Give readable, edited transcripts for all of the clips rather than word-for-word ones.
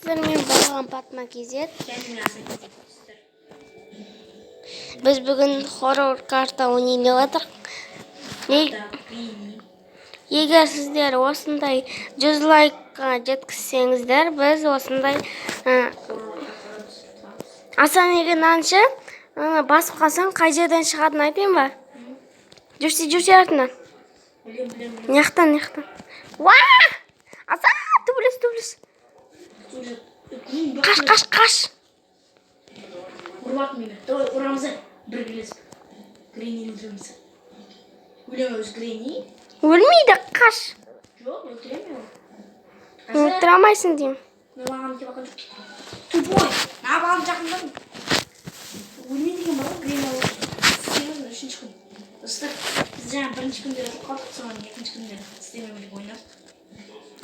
Sizlerмен болған Fatma KZ. Biz bugün horror karta oynayып жатырмыз. Егер сіздер осындай 100 лайкқа жеткізсеңіздер, біз осындай Асан деген әнші басып қалсаң қай жерден шығатынын айтайын ба? Жүрсе артынан. Нияқтан. Уаа! Асан, төбелес. Қаш. Урват мені. Давай урамызы бір білесіп. Грейнini өлтіреміз. Өлеміз Грейни. Өлмейді, қаш. Жоқ, өлтіреме ол. Өлтіре алмайсың деймін. Маған деп ақын жоқ. Тупой. Маған жақындадың. Өлмейді деген бар ғой Грейни ол. Сенің үшінші күн. Достар, біз жаңа бірінші күнде өтіп қалдық, соған екінші күнде істемемелік ойнап.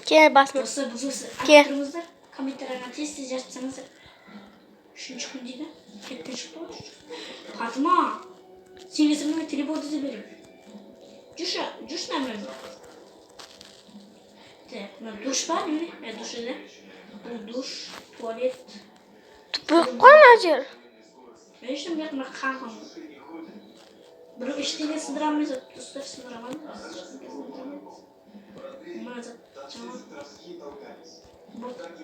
Кел басма. Достар, біз осы ақтырыңыздар. Комментарияға тез жазыпсаңыздар. Үшінші күн дейді. Кеттен шықты ғой. Фатыма, сен кесіріңе телефонды да берем. Жүрші нәмірім. Мына душ бар, не? Душ еді. Бұл душ, туалет. Тұпық қой мына жер. Мен үшін мына қағым. Бір ештеңе сындырамыз, достар сындырамады.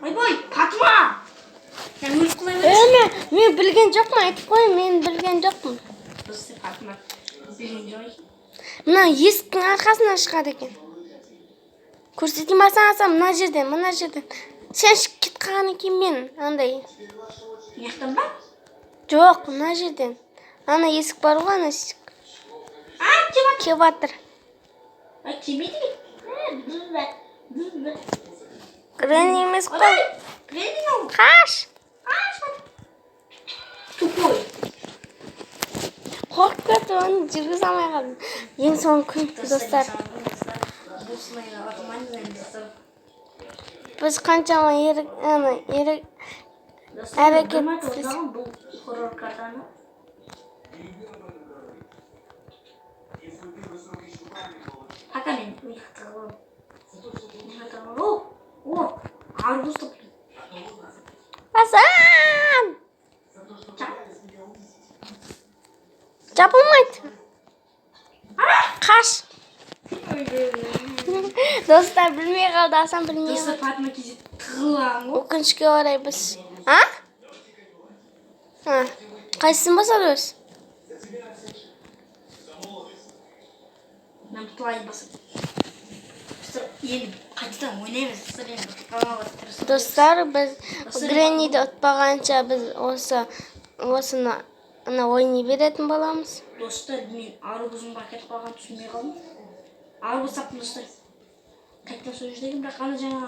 Ай-бой, Фатыма! Sen өліп құлай бересің? Мен білген жоқпын, айтып қой, мен білген жоқпын. Достар, Фатыма білген жоқ. Мына есіктің арқасынан шығады екен. Көрсетейін ба саған, мына жерден. Сен шығып кет қалған екен мен, андай. Мияқтан ба? Жоқ, мына жерден. Ана есік бар ғой, ана есік. Кеп жатыр. Келмейді ме? Грейни емес қой. Грейни ол. Қаш. Тупой. Қорқып кетті, оны жүргізе алмай қалдым. Ең соңғы күн, достар. Біз қаншама әрекет істесек. Бұл хоррор картаны. Хата мен ұйықтығым. О, арбуз топтым. Асан! Жабылмайды. Қаш. Достар, білмей қалды, Асан білмей қалды. Достар, Фатыма кезде тығылған ғой. Өкінішке орай біз. Қайсысын басады өз? Мен бұтылайын басады. Достар, енді қайтадан ойнаймыз. Достар, енді қалмауға тырысып. Достар, біз Грейниді ұтпағанша біз осыны ойнай беретін боламыз. Достар, мен арбузымға кетіп қалған түсінбей қалдым. Арбуз таптым, достар. Қайтадан сол жердегі, бірақ ана жаңа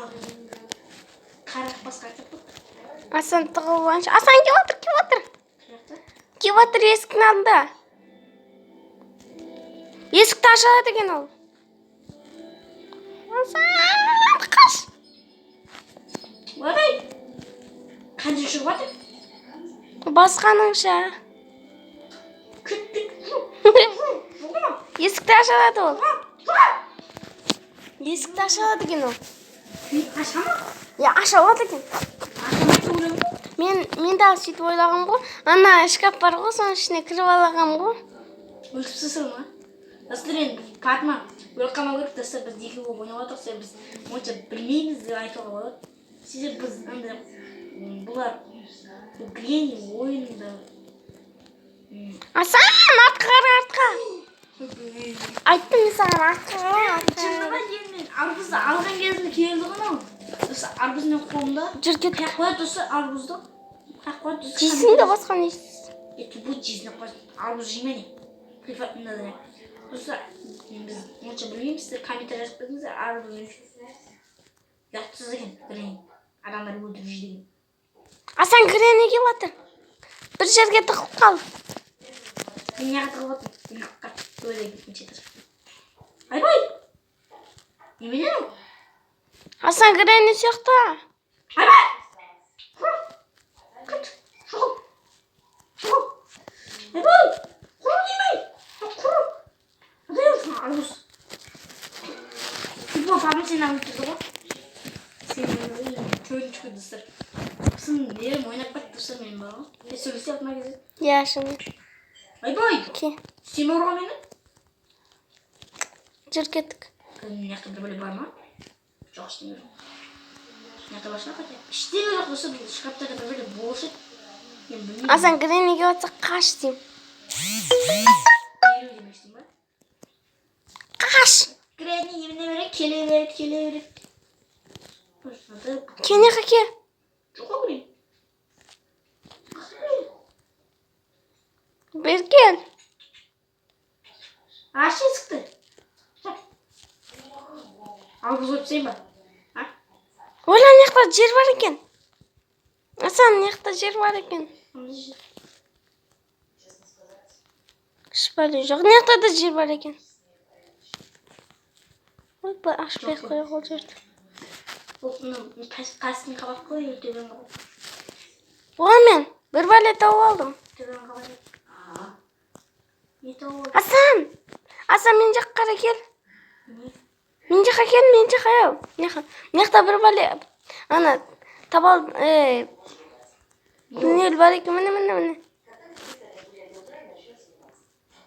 қарақ басқа кетіп. Асан тығылғанша. Асан кеп отыр есіктің алдында. Есікті ашады екен ол. Асан, қаш. Ой, қанша шығып жатыр? Басқаныңша. Есікті ашады ол. Есікті ашады екен ол. Аша ма? Ашады екен. Мен дағы сөйтіп ойлағам ғой. Ана шкаф бар ғой, соның ішіне кіріп алағам ғой. Өлтіпсісің ма? Достар, енді Фатыма өліп қалмау керек. Достар, біз екі болып ойнап отырсақ, біз онша білмейміз деп айтуға болады. Сіздер біз бұлар Грейни ойында. Асан, артқа. Айттым мен саған артқа. Шынында енді арбузды алған кезінде келді ғой ау. Достар, арбузмен қолымда. Жүр кет. Қаяқ қояды достар, арбузды. Қаяқ қояды достар. Жейсің де басқан ешсіз. Бұл жейсіне қояды. Арбуз жеймәне. Қифатында да. Достар, біз онша білмейміз. Комментария жазып кетіңіздер. Арбуз ұятсыз екен Грейни. Адамдар өлтіріп жейді. Асан Грейни кеп отыр. Бір жерге тығылып қал. Мен неға тығылып отырмын? Өлі кеткенше тұр. Ай-бай! Немене ол? Асан Грейни сияқты. Ай-бай! Қайт! Шұғыл! Ай-бай! Құру демей! Құру! Қандай olsun арбуз? Футбол папа сені өлтірді ғой? Сені күн достар. Сосын нерім ойнап кетті достар менің бала. Сөйлесе атына кезеді. Ya şimdi. Айбай! Ki. Сен ұрған мені? Жүріп кеттік. Мына жақта бір бәле бар ма? Жоқ, ештеңе жоқ. Мына жақта басқа қате. Ештеңе жоқ достар, бұл шкаптарда бір бәле болушы еді. Мен білмеймін. Hasan Granny'ge olsa kaç diyeyim. Дереу демекшісің ба? Kaç. Гренни еміне бере келе береді. Kene kake. Жоқ ау Гренни. Bir gel. Аш есікті. Ал біз ойып сейін ба? Ola ne kadar yer var eken. Hasan ne kadar yer var eken. Şüpheli yok. Ne kadar da yer var eken. Oy bu aşpaya koyuyor olacaktı. Бұл қасын қабақ қой, төбен қабақ. Ola ben bir bale tavuk aldım. Төбен қабақ. Не тауып? Hasan. Hasan men жаққа gel. Мен жаққа gel, мен жаққа gel. Ne kadar bir bale. Ana tabal ne var eken mene.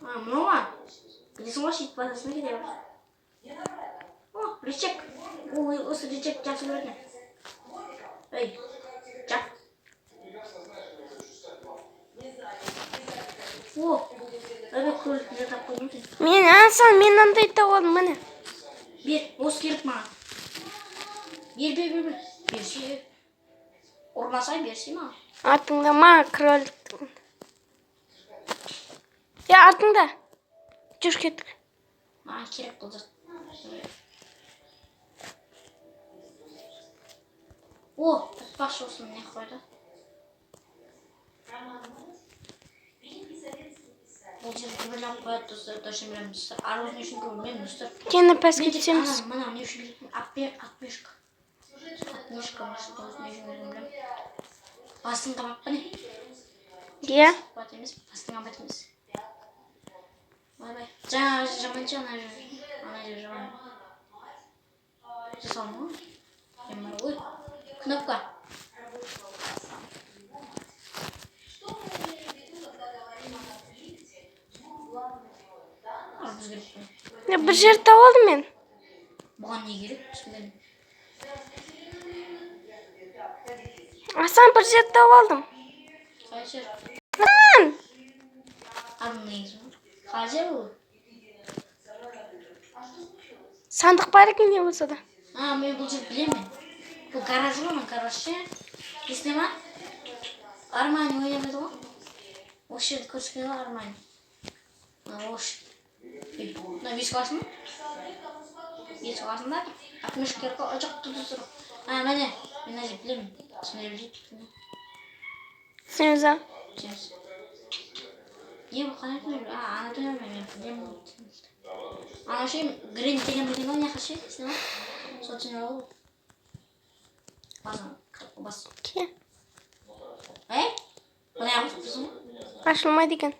Мынау ма? Білесің ғой шет базасына кете бар. О, речек. Ой, осы речек жақсы көреді. Ей, жақ. О, öyle kılıçlı tapalım. Men Hasan men андай tavuk aldım mene. Bir, осы керек маған. Бер. Берсе. Ұрмасай берсе маған. Артыңда ма кролик. Ya артыңда. Жүріп кеттік. Маған керек бұл зат. О, айтпақшы осыны не қойды? Бұл жерді бір алып қояды достар, дұрыс емелемін достар. Арыз не үшін көрмеймін достар. Kendi pes gideceğimiz. Мына не үшін келетін? Атмешка. Атмешка машын не үшін көрмеймін. Басын қабақ па не? Ya. Бат емес, бастың абат емес. Бай. Жаңа жаманшы ана жер жаман. Жасалма ғой? Емар ғой. Кнопка. Арбуз керек пе? Ya bir yer tavuk aldım ben. Бұған не керек? Түсінбедім. Hasan bir yer tavuk aldım. Қай жер? Lan. Арбуз негізі ма? Қай жер бұл? Sandık var ki ne olsa da. Мен бұл жер білемін. Бұл гараж ғой, гараж ше. Есіне ма? Армани ойнамайды ғой? Осы жерді көрсеткен ғой Армани. Осы. Мына бесік ашын ба? Бесік ашын ба? Атмеш керек қой, жақты тұр. Міне, мен әже білемін. Түсіне білейді. Sen özel. Не бұл қандай түнер? Ана түнер мен білемін. Ана ше, Гренни деген білген ғой, неқа ше? Есіне ма? Сол түнер ғой. Бас. Ki. Bunu yapmış mısın? Açılmaydı iken.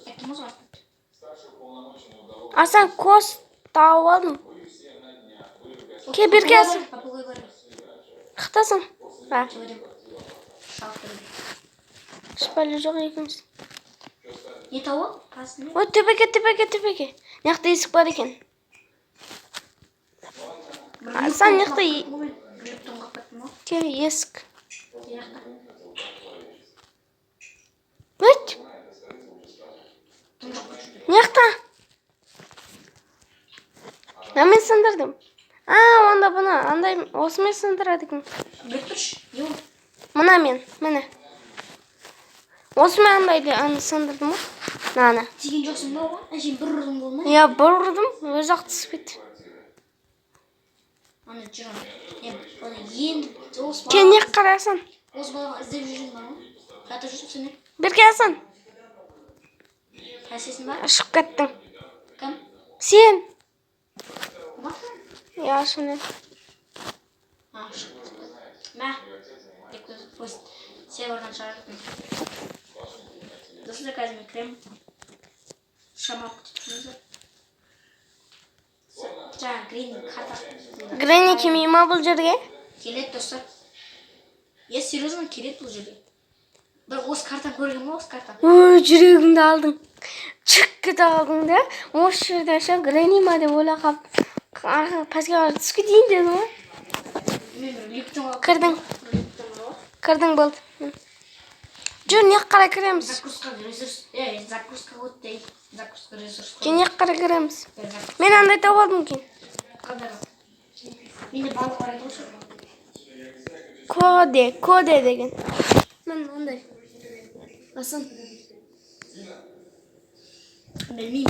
Ektim o zaman. Hasan koz tavuk aldım. Ki bir gelsin. Kapıya koy. Kıtasın. Ha. Söyledim. Şaftırdım. Şüpheli yok ikimiz. Ne tavuk? Kasını. O tepeke. Yakta esik var iken. Hasan yakta Gülüktüm kapattım o. ki esik. Yakta. Bıç. Yakta. Ya ben sındırdım. Onda buna. Andayım. Osman sındırdık mı? Götür. Yok. Mına men. Osman andaydı. Sındırdım mı? Nana. Тиген жоқсың ба оған? Әжем бір ұрдың болмай? Ya vurdum. Öz ақтысы бет. Ана жүр ана. Енді осы Ken yak қарасын. осы балаға іздеп жүрген бар ма? Жатыр жүрсің сен. Bir gelsin. Қайсесің ба? Шығып кеттің. Кім? Sen. Ма? Ya şimdi. Шығып. Мә. Пусть северден шығардым. Достар, қазір мен крем. Шамап күтіпсіңіздер. Жаңа Гренни карта. Granny kimi ima бұл жерге? Келеді достар. Я серьезно келеді бұл жерде. Бір осы картаны көрген ма, осы картаны? Ой, жүрегімді алдың. Çık кетіп алдың да. Осы жерде ше Гренни ма деп ойлап қалып пәске қарай түсіп кетейін дедім ғой. Мен бір лифттің алып. Кірдің. Кірдің болды. Жүр, не қарай кіреміз? Загрузка ресурс. Загрузка өтті. Загрузка ресурс. Жүр, не қарай кіреміз? Мен андай тауып алдым кейін. Қандай? Менде балық бар еді ғой. Коде деген. Мен андай. Асан. Білмеймін.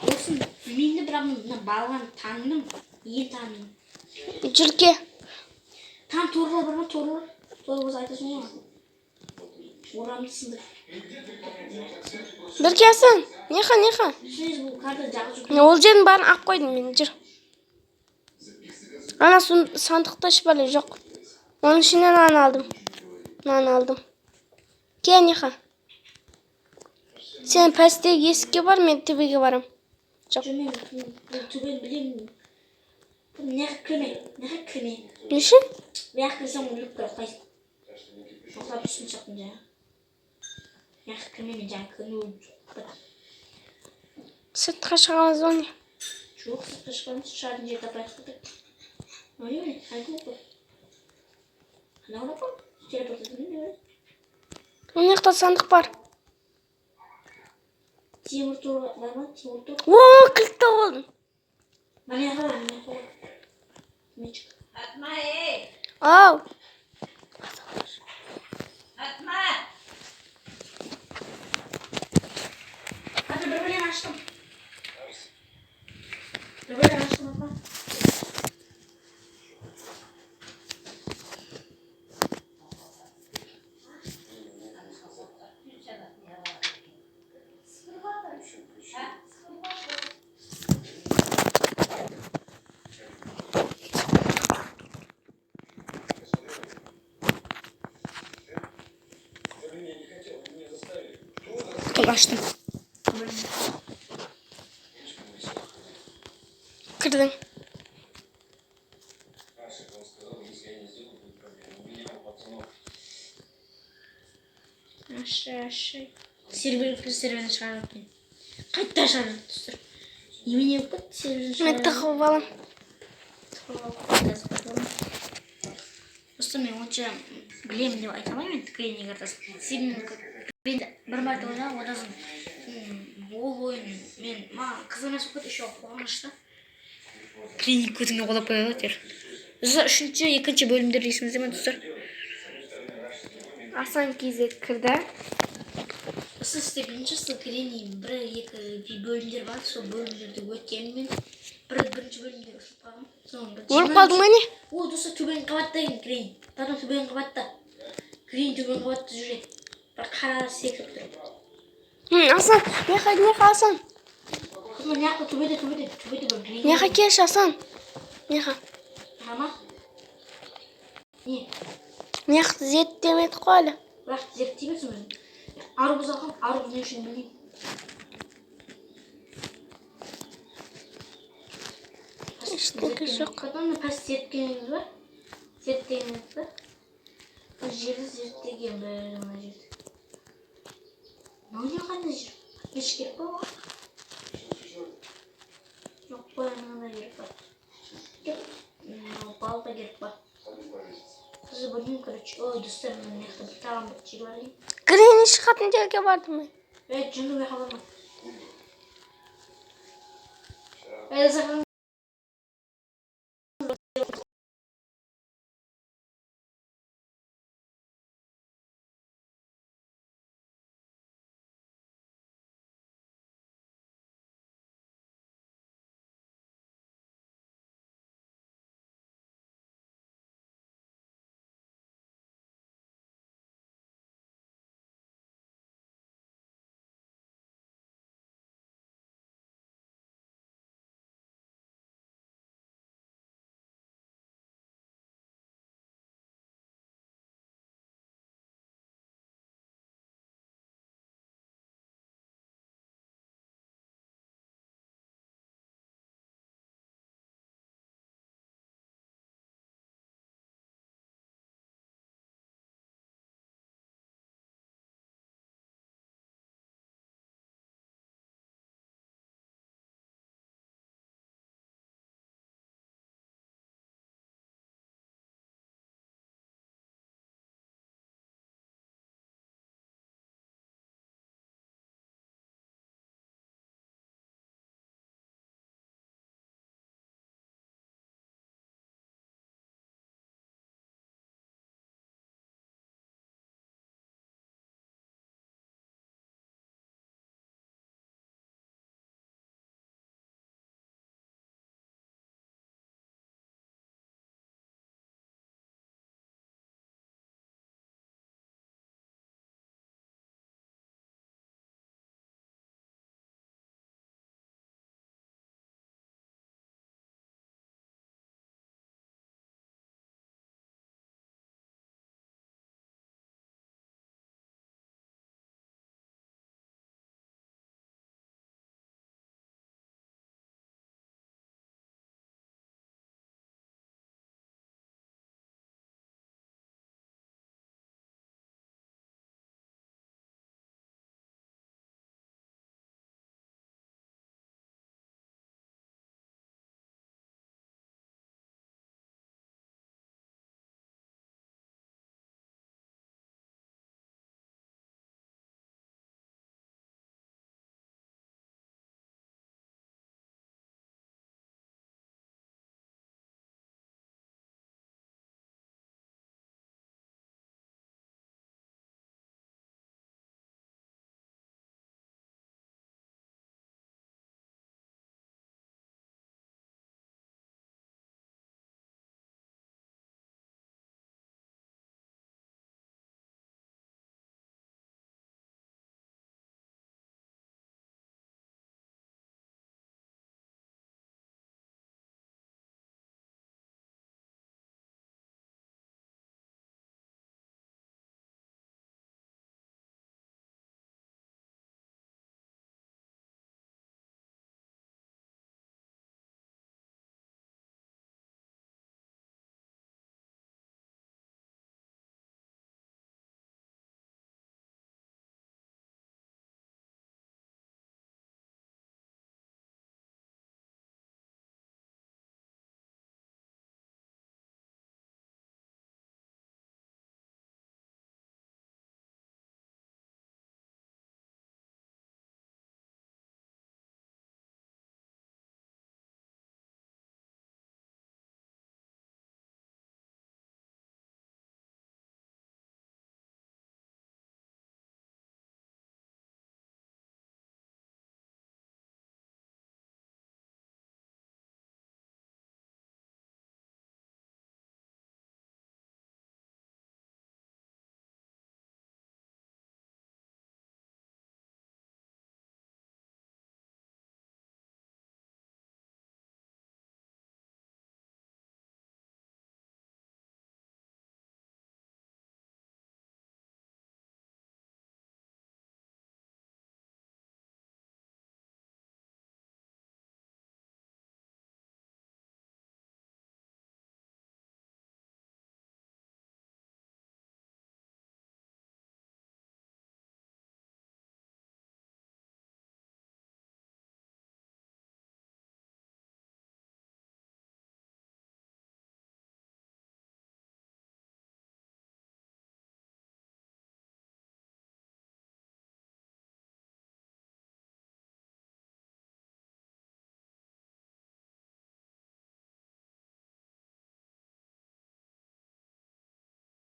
Осың білмеймді, бірақ мен балған таныдым. Ең таныдым. Жүрке. Там торлы бар ма, торлы? Торлы болса айтасың ғой. Орамды сындыр. Бірке Асан. Неха. Сіз бұл карта жағы жүр. Ол жердің бәрін ақ қойдым мен, жүр. Ана сандықта шпалы жоқ. Оның ішінен нан алдым. Ке, Неха. Сен пәстегі есікке бар, мен төбеге барам. Жоқ. Мен төбені білемін. Неғып кірме. Не үшін? Неғып кірсем өліп кіріп қайсың. Жоқтап түсін шақтың жаңа. Неғып кірме мен жаңа күні өліп жоқ. Сыртқа шығамыз ба не? Жоқ, сыртқа шығамыз. Шардың жер тапайық қылдық. Ой, қайды оқы. Қана орап бар? Телепортатын не бар? Ол неқта сандық бар. Темір тор бар ма? Темір тор? Ооо, кілтті болдым. Міне қала. Мечік. Atma ey! Ау. Atma! Hadi birbirine açtım. Birbirine açtım apa? Açtım. Кірдің. Aşağı. Серверін шығарып мен. Қайта шығарып түстір. Немене өп кетті серверін Мен тығып алам. Просто мен онша білемін деп айта алмаймын Гренни картасын. Себебі Гренни бір мәрте ойнадым, одан соң ол ойын мен маған қызық емес болып кетті, еще қуанышты. Гренни көзіңе қолап қояды әйтеуір. Достар, екінші бөлімдер есіңізде ме достар? Асан кезек кірді. Сіз бірінші Гренни бір-екі бөлімдер бар, сол бөлімдерді өткенмен бірінші бөлімде ұрсып қалдым. Өліп қалдың ба не? О, достар, төбенің қабатта екен Гренни. Пардон, төбенің қабатта. Гренни төбенің қабатта жүреді. Бір қара секіріп тұр. Асан, неқа Асан. Қызым, неққа төбеде бір Гренни. Неқа келші Асан. Неқа. Ама? Не? Неқті зеттемеді қой әлі. Бірақ зерттейміз өзін. Арбуз алғам, арбуз не үшін білмеймін. Ештеңе жоқ. Қадамда пәс зерткеніңіз бар? Зерттегеніңіз бар? Бұл жерді зерттеген бір мына жерді. Мынау қандай жер? Еш керек па оған? Жоқ қой, мынандай керек па? Балға керек па? Қызы білмеймін, короче. Ой, достар, мен мектеп бір тағам бір жер бар деймін. Гренни шығатын жерге бардым мен. Жүнді бе хабарма.